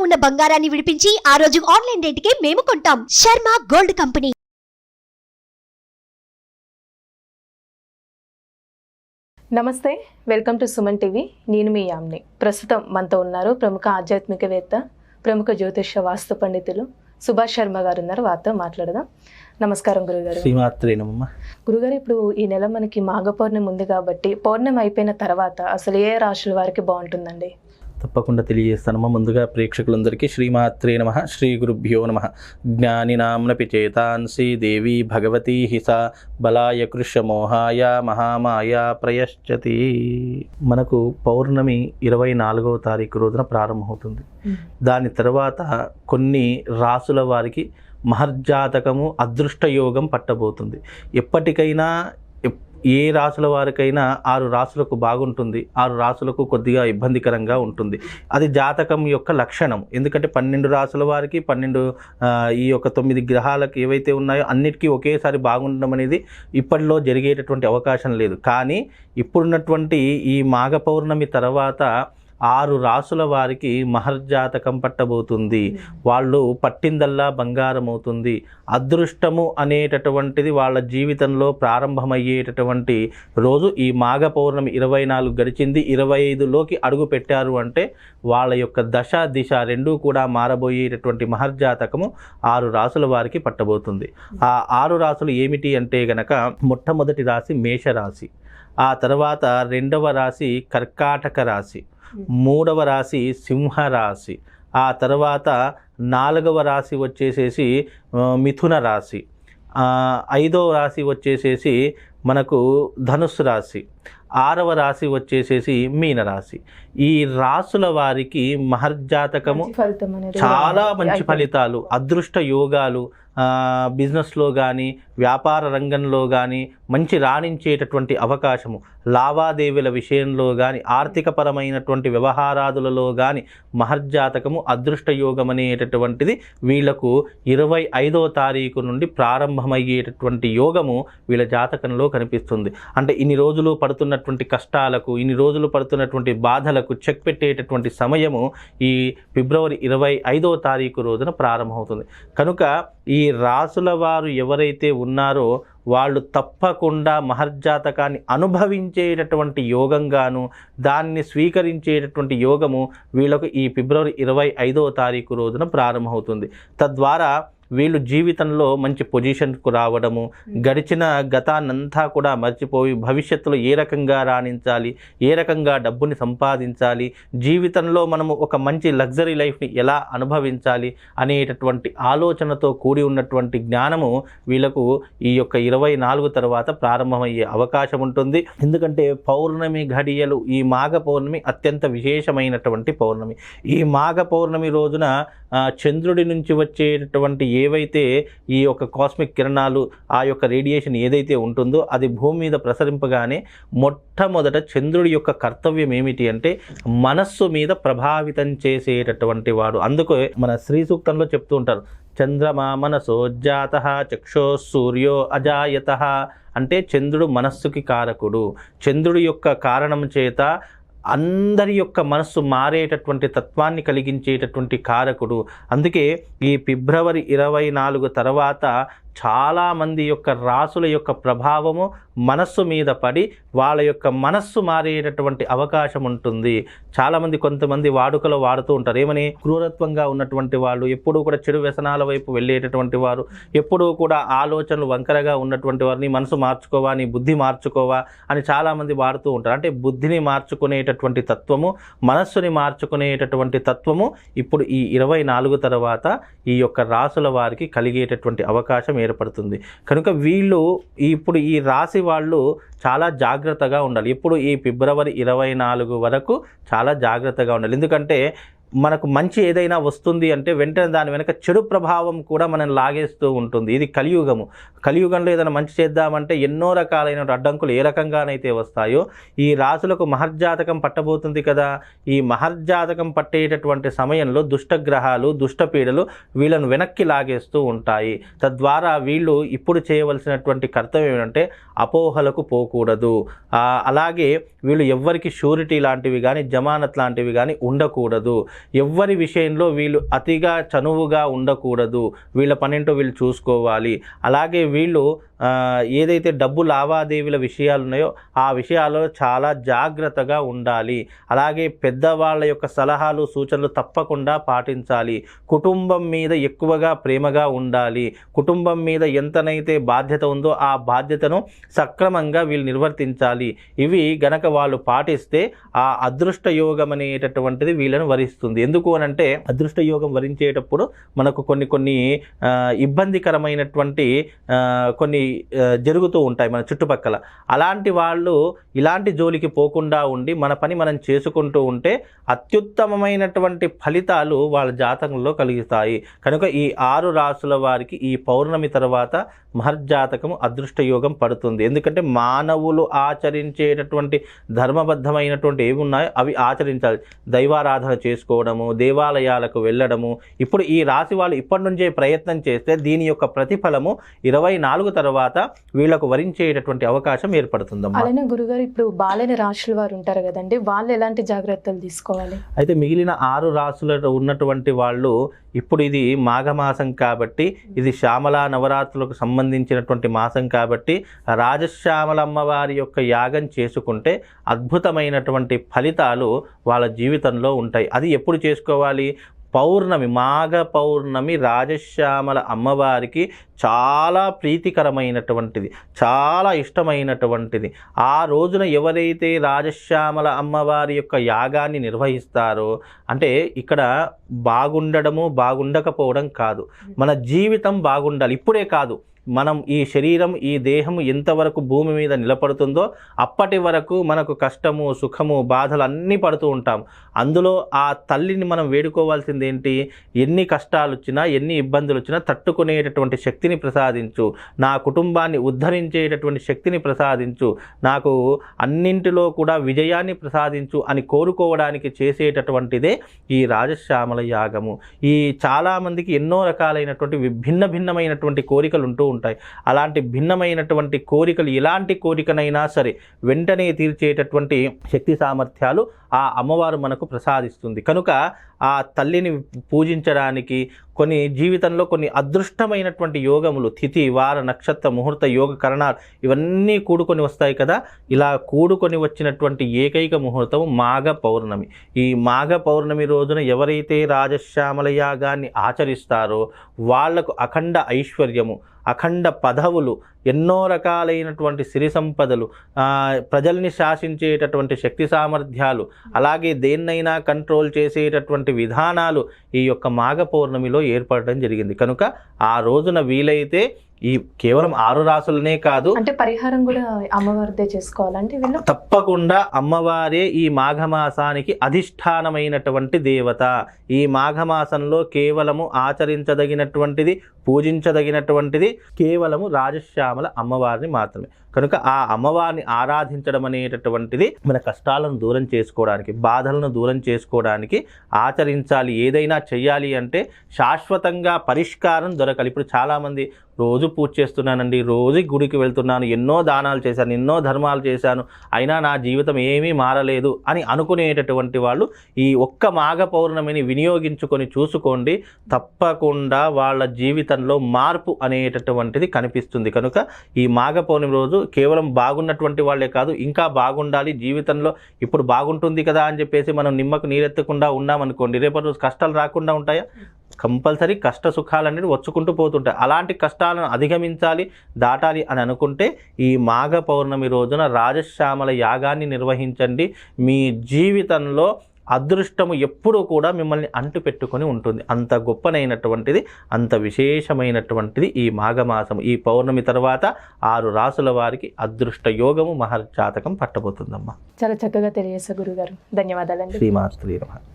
ఉన్న బంగారాన్ని విడిపించి ఆ రోజు ఆన్లైన్ రేటుకే మేము కొంటాం. Sharma gold company. నమస్తే, వెల్కమ్ టు సుమన్ టీవీ. నేను మీ యామ్ని. ప్రస్తుతం మనతో ఉన్నారు ప్రముఖ ఆధ్యాత్మికవేత్త, ప్రముఖ జ్యోతిష వాస్తు పండితులు సుభాష్ శర్మ గారు ఉన్నారు. వారితో మాట్లాడదాం. నమస్కారం గురుగారు. శ్రీమాత్రేనమ్మ. గురుగారు, ఇప్పుడు ఈ నెల మనకి మాఘ పౌర్ణమి ఉంది కాబట్టి పౌర్ణమి అయిపోయిన తర్వాత అసలు ఏ రాశుల వారికి బాగుంటుందండి? తప్పకుండా తెలియజేస్తానమ్మా. ముందుగా ప్రేక్షకులందరికీ శ్రీమాత్రే నమః, శ్రీ గురుభ్యో నమః. జ్ఞానినాంనపి చేతాంసి దేవి భగవతి హిస బలాయ కృష్యమోహాయ మహామాయ ప్రయశ్చతి. మనకు పౌర్ణమి 24వ తారీఖు రోజున ప్రారంభమవుతుంది. దాని తర్వాత కొన్ని రాసుల వారికి మహర్జాతకము అదృష్టయోగం పట్టబోతుంది. ఎప్పటికైనా ఏ రాసుల వారికైనా 6 రాసులకు బాగుంటుంది, 6 రాసులకు కొద్దిగా ఇబ్బందికరంగా ఉంటుంది. అది జాతకం యొక్క లక్షణం. ఎందుకంటే 12 రాసుల వారికి 12 ఈ యొక్క 9 గ్రహాలకు ఏవైతే ఉన్నాయో అన్నిటికీ ఒకేసారి బాగుండడం అనేది ఇప్పటిలో జరిగేటటువంటి అవకాశం లేదు. కానీ ఇప్పుడున్నటువంటి ఈ మాఘ పౌర్ణమి తర్వాత 6 రాసుల వారికి మహర్జాతకం పట్టబోతుంది. వాళ్ళు పట్టిందల్లా బంగారం అవుతుంది. అదృష్టము అనేటటువంటిది వాళ్ళ జీవితంలో ప్రారంభమయ్యేటటువంటి రోజు ఈ మాఘ పౌర్ణమి. 24 గడిచింది, 25లోకి అడుగు పెట్టారు అంటే వాళ్ళ యొక్క దశ దిశ రెండూ కూడా మారబోయేటటువంటి మహర్జాతకము 6 రాసుల వారికి పట్టబోతుంది. ఆ 6 రాసులు ఏమిటి అంటే గనక, మొట్టమొదటి రాశి మేషరాశి, ఆ తర్వాత 2వ రాశి కర్కాటక రాశి, 3వ రాశి సింహరాశి, ఆ తర్వాత 4వ రాశి వచ్చేసేసి మిథున రాశి, 5వ రాశి వచ్చేసేసి మనకు ధనుస్సు రాశి, 6వ రాశి వచ్చేసేసి మీనరాశి. ఈ రాసుల వారికి మహర్జాతకము చాలా మంచి ఫలితాలు, అదృష్ట యోగాలు, బిజినెస్లో కానీ వ్యాపార రంగంలో కానీ మంచి రాణించేటటువంటి అవకాశము, లావాదేవీల విషయంలో కానీ ఆర్థికపరమైనటువంటి వ్యవహారాదులలో కానీ మహర్జాతకము అదృష్ట యోగం అనేటటువంటిది వీళ్లకు 25వ తారీఖు నుండి ప్రారంభమయ్యేటటువంటి యోగము వీళ్ళ జాతకంలో కనిపిస్తుంది. అంటే ఇన్ని రోజులు పడుతున్నటువంటి కష్టాలకు, ఇన్ని రోజులు పడుతున్నటువంటి బాధలకు చెక్ పెట్టేటటువంటి సమయము ఈ ఫిబ్రవరి 25వ తారీఖు రోజున ప్రారంభమవుతుంది. కనుక ఈ రాసుల వారు ఎవరైతే ఉన్నారో వాళ్ళు తప్పకుండా మహర్జాతకాన్ని అనుభవించేటటువంటి యోగంగాను, దాన్ని స్వీకరించేటటువంటి యోగము వీళ్ళకు ఈ ఫిబ్రవరి 25వ తారీఖు రోజున ప్రారంభమవుతుంది. తద్వారా వీళ్ళు జీవితంలో మంచి పొజిషన్కు రావడము, గడిచిన గతాన్నంతా కూడా మర్చిపోయి భవిష్యత్తులో ఏ రకంగా రాణించాలి, ఏ రకంగా డబ్బుని సంపాదించాలి, జీవితంలో మనము ఒక మంచి లగ్జరీ లైఫ్ని ఎలా అనుభవించాలి అనేటటువంటి ఆలోచనతో కూడి ఉన్నటువంటి జ్ఞానము వీళ్ళకు ఈ యొక్క 24 తర్వాత ప్రారంభమయ్యే అవకాశం ఉంటుంది. ఎందుకంటే పౌర్ణమి ఘడియలు, ఈ మాఘ పౌర్ణమి అత్యంత విశేషమైనటువంటి పౌర్ణమి. ఈ మాఘ పౌర్ణమి రోజున చంద్రుడి నుంచి వచ్చేటటువంటి ఏవైతే ఈ యొక్క కాస్మిక్ కిరణాలు, ఆ యొక్క రేడియేషన్ ఏదైతే ఉంటుందో అది భూమి మీద ప్రసరింపగానే మొట్టమొదట చంద్రుడి యొక్క కర్తవ్యం ఏమిటి అంటే మనస్సు మీద ప్రభావితం చేసేటటువంటి వాడు. అందుకే మన శ్రీ సూక్తంలో చెప్తూ ఉంటారు, చంద్రమా మనసోజాతః చక్షో సూర్యో అజాయతః. అంటే చంద్రుడు మనస్సుకి కారకుడు. చంద్రుడి యొక్క కారణం చేత అందరి యొక్క మనస్సు మారేటటువంటి తత్వాన్ని కలిగించేటటువంటి కారకుడు. అందుకే ఈ ఫిబ్రవరి 24 తర్వాత చాలామంది యొక్క రాసుల యొక్క ప్రభావము మనస్సు మీద పడి వాళ్ళ యొక్క మనస్సు మారేటటువంటి అవకాశం ఉంటుంది. చాలామంది కొంతమంది వాడుకలో వాడుతూ ఉంటారు. ఏమని? క్రూరత్వంగా ఉన్నటువంటి వాళ్ళు, ఎప్పుడూ కూడా చెడు వ్యసనాల వైపు వెళ్ళేటటువంటి వారు, ఎప్పుడూ కూడా ఆలోచనలు వంకరగా ఉన్నటువంటి వారిని మనసు మార్చుకోవా, నీ బుద్ధి మార్చుకోవా అని చాలామంది వాడుతూ ఉంటారు. అంటే బుద్ధిని మార్చుకునేటటువంటి తత్వము, మనస్సుని మార్చుకునేటటువంటి తత్వము ఇప్పుడు ఈ 24 తర్వాత ఈ యొక్క రాసుల వారికి కలిగేటటువంటి అవకాశం ఏర్పడుతుంది. కనుక వీళ్ళు ఇప్పుడు ఈ రాశి వాళ్ళు చాలా జాగ్రత్తగా ఉండాలి. ఇప్పుడు ఈ ఫిబ్రవరి 24 వరకు చాలా జాగ్రత్తగా ఉండాలి. ఎందుకంటే మనకు మంచి ఏదైనా వస్తుంది అంటే వెంటనే దాని వెనక చెడు ప్రభావం కూడా మనం లాగేస్తూ ఉంటుంది. ఇది కలియుగము. కలియుగంలో ఏదైనా మంచి చేద్దామంటే ఎన్నో రకాలైన అడ్డంకులు ఏ రకంగానైతే వస్తాయో ఈ రాశులకు మహర్జాతకం పట్టబోతుంది కదా. ఈ మహర్జాతకం పట్టేటటువంటి సమయంలో దుష్టగ్రహాలు, దుష్టపీడలు వీళ్ళను వెనక్కి లాగేస్తూ ఉంటాయి. తద్వారా వీళ్ళు ఇప్పుడు చేయవలసినటువంటి కర్తవ్యం ఏంటంటే అపోహలకు పోకూడదు. అలాగే వీళ్ళు ఎవ్వరికి షూరిటీ లాంటివి కానీ జమానత్ లాంటివి కానీ ఉండకూడదు. ఎవ్వరి విషయంలో వీళ్ళు అతిగా చనువుగా ఉండకూడదు, వీళ్ళ పనేంటో వీళ్ళు చూసుకోవాలి. అలాగే వీళ్ళు ఏదైతే డబ్బు లావాదేవీల విషయాలు ఉన్నాయో ఆ విషయాల్లో చాలా జాగ్రత్తగా ఉండాలి. అలాగే పెద్దవాళ్ళ యొక్క సలహాలు సూచనలు తప్పకుండా పాటించాలి. కుటుంబం మీద ఎక్కువగా ప్రేమగా ఉండాలి. కుటుంబం మీద ఎంతనైతే బాధ్యత ఉందో ఆ బాధ్యతను సక్రమంగా వీళ్ళు నిర్వర్తించాలి. ఇవి గనక వాళ్ళు పాటిస్తే ఆ అదృష్ట యోగం అనేటటువంటిది వీళ్ళను వరిస్తుంది. ఎందుకు అనంటే అదృష్ట యోగం వరించేటప్పుడు మనకు కొన్ని ఇబ్బందికరమైనటువంటి కొన్ని జరుగుతూ ఉంటాయి మన చుట్టుపక్కల. అలాంటి వాళ్ళు ఇలాంటి జోలికి పోకుండా ఉండి మన పని మనం చేసుకుంటూ ఉంటే అత్యుత్తమమైనటువంటి ఫలితాలు వాళ్ళ జాతకంలో కలుగుతాయి. కనుక ఈ 6 రాసుల వారికి ఈ పౌర్ణమి తర్వాత మహర్జాతకము అదృష్ట యోగం పడుతుంది. ఎందుకంటే మానవులు ఆచరించేటటువంటి ధర్మబద్ధమైనటువంటి ఏమి ఉన్నాయో అవి ఆచరించాలి. దైవారాధన చేసుకోవడము, దేవాలయాలకు వెళ్ళడము. ఇప్పుడు ఈ రాశి వాళ్ళు ఇప్పటి నుంచే ప్రయత్నం చేస్తే దీని యొక్క ప్రతిఫలము 24 తర్వాత వీళ్ళకు వరించేటటువంటి అవకాశం ఏర్పడుతుందమ్మా. అలానే గురుగారు, ఇప్పుడు బాలైన రాశుల వారు ఉంటారు కదండి, వాళ్ళు ఎలాంటి జాగ్రత్తలు తీసుకోవాలి? అయితే మిగిలిన 6 రాశులలో ఉన్నటువంటి వాళ్ళు ఇప్పుడు ఇది మాఘమాసం కాబట్టి, ఇది శ్యామలా నవరాత్రులకు సంబంధించినటువంటి మాసం కాబట్టి రాజశ్యామల అమ్మవారి యొక్క యాగం చేసుకుంటే అద్భుతమైనటువంటి ఫలితాలు వాళ్ళ జీవితంలో ఉంటాయి. అది ఎప్పుడు చేసుకోవాలి? పౌర్ణమి, మాఘ పౌర్ణమి రాజశ్యామల అమ్మవారికి చాలా ప్రీతికరమైనటువంటిది, చాలా ఇష్టమైనటువంటిది. ఆ రోజున ఎవరైతే రాజశ్యామల అమ్మవారి యొక్క యాగాన్ని నిర్వహిస్తారో, అంటే ఇక్కడ బాగుండడము బాగుండకపోవడం కాదు, మన జీవితం బాగుండాలి. ఇప్పుడే కాదు, మనం ఈ శరీరం ఈ దేహం ఎంతవరకు భూమి మీద నిలబడుతుందో అప్పటి వరకు మనకు కష్టము సుఖము బాధలు అన్నీ పడుతూ ఉంటాం. అందులో ఆ తల్లిని మనం వేడుకోవాల్సింది ఏంటి? ఎన్ని కష్టాలు వచ్చినా ఎన్ని ఇబ్బందులు వచ్చినా తట్టుకునేటటువంటి శక్తిని ప్రసాదించు, నా కుటుంబాన్ని ఉద్ధరించేటటువంటి శక్తిని ప్రసాదించు, నాకు అన్నింటిలో కూడా విజయాన్ని ప్రసాదించు అని కోరుకోవడానికి చేసేటటువంటిదే ఈ రాజశ్యామల యాగము. ఈ చాలామందికి ఎన్నో రకాలైనటువంటి భిన్నమైనటువంటి కోరికలు ఉంటూ ఉంటాయి. అలాంటి భిన్నమైనటువంటి కోరికలు, ఎలాంటి కోరికనైనా సరే వెంటనే తీర్చేటటువంటి శక్తి సామర్థ్యాలు ఆ అమ్మవారు మనకు ప్రసాదిస్తుంది. కనుక ఆ తల్లిని పూజించడానికి కొన్ని జీవితంలో కొన్ని అదృష్టమైనటువంటి యోగములు, తిథి వార నక్షత్ర ముహూర్త యోగ కరణాలు ఇవన్నీ కూడుకొని వస్తాయి కదా. ఇలా కూడుకొని వచ్చినటువంటి ఏకైక ముహూర్తం మాఘ పౌర్ణమి. ఈ మాఘ పౌర్ణమి రోజున ఎవరైతే రాజశ్యామల యాగాన్ని ఆచరిస్తారో వాళ్లకు అఖండ ఐశ్వర్యము, అఖండ పదవులు, ఎన్నో రకాలైనటువంటి సిరి సంపదలు, ప్రజల్ని శాసించేటటువంటి శక్తి సామర్థ్యాలు, అలాగే దేన్నైనా కంట్రోల్ చేసేటటువంటి విధానాలు ఈ యొక్క మాఘ పౌర్ణమిలో ఏర్పడడం జరిగింది. కనుక ఆ రోజున వీలైతే ఈ కేవలం 6 రాసులనే కాదు, అంటే పరిహారం కూడా అమ్మవారిదే చేసుకోవాలంటే వీళ్ళు తప్పకుండా అమ్మవారే ఈ మాఘమాసానికి అధిష్టానమైనటువంటి దేవత. ఈ మాఘమాసంలో కేవలము ఆచరించదగినటువంటిది, పూజించదగినటువంటిది కేవలము రాజశ్యామల అమ్మవారిని మాత్రమే. కనుక ఆ అమ్మవారిని ఆరాధించడం అనేటటువంటిది మన కష్టాలను దూరం చేసుకోవడానికి, బాధలను దూరం చేసుకోవడానికి ఆచరించాలి. ఏదైనా చెయ్యాలి అంటే శాశ్వతంగా పరిష్కారం దొరకాలి. ఇప్పుడు చాలామంది రోజు పూజ చేస్తున్నానండి, రోజు గుడికి వెళ్తున్నాను, ఎన్నో దానాలు చేశాను, ఎన్నో ధర్మాలు చేశాను, అయినా నా జీవితం ఏమీ మారలేదు అని అనుకునేటటువంటి వాళ్ళు ఈ ఒక్క మాఘ పౌర్ణమిని వినియోగించుకొని చూసుకోండి, తప్పకుండా వాళ్ళ జీవితంలో మార్పు అనేటటువంటిది కనిపిస్తుంది. కనుక ఈ మాఘ పౌర్ణమి రోజు కేవలం బాగున్నటువంటి వాళ్ళే కాదు, ఇంకా బాగుండాలి జీవితంలో. ఇప్పుడు బాగుంటుంది కదా అని చెప్పేసి మనం నిమ్మకు నీరెత్తకుండా ఉన్నామనుకోండి, రేపటి రోజు కష్టాలు రాకుండా ఉంటాయా? కంపల్సరీ కష్ట సుఖాలు అనేది వచ్చుకుంటూ పోతుంటాయి. అలాంటి కష్టాలను అధిగమించాలి, దాటాలి అని అనుకుంటే ఈ మాఘ పౌర్ణమి రోజున రాజశ్యామల యాగాన్ని నిర్వహించండి. మీ జీవితంలో అదృష్టము ఎప్పుడూ కూడా మిమ్మల్ని అంటు పెట్టుకొని ఉంటుంది. అంత గొప్పనైనటువంటిది, అంత విశేషమైనటువంటిది ఈ మాఘమాసం. ఈ పౌర్ణమి తర్వాత 6 రాసుల వారికి అదృష్ట యోగము మహర్జాతకం పట్టబోతుందమ్మా. చాలా చక్కగా తెలియజేశారు గురుగారు. ధన్యవాదాలండి. శ్రీమాత్రే నమః.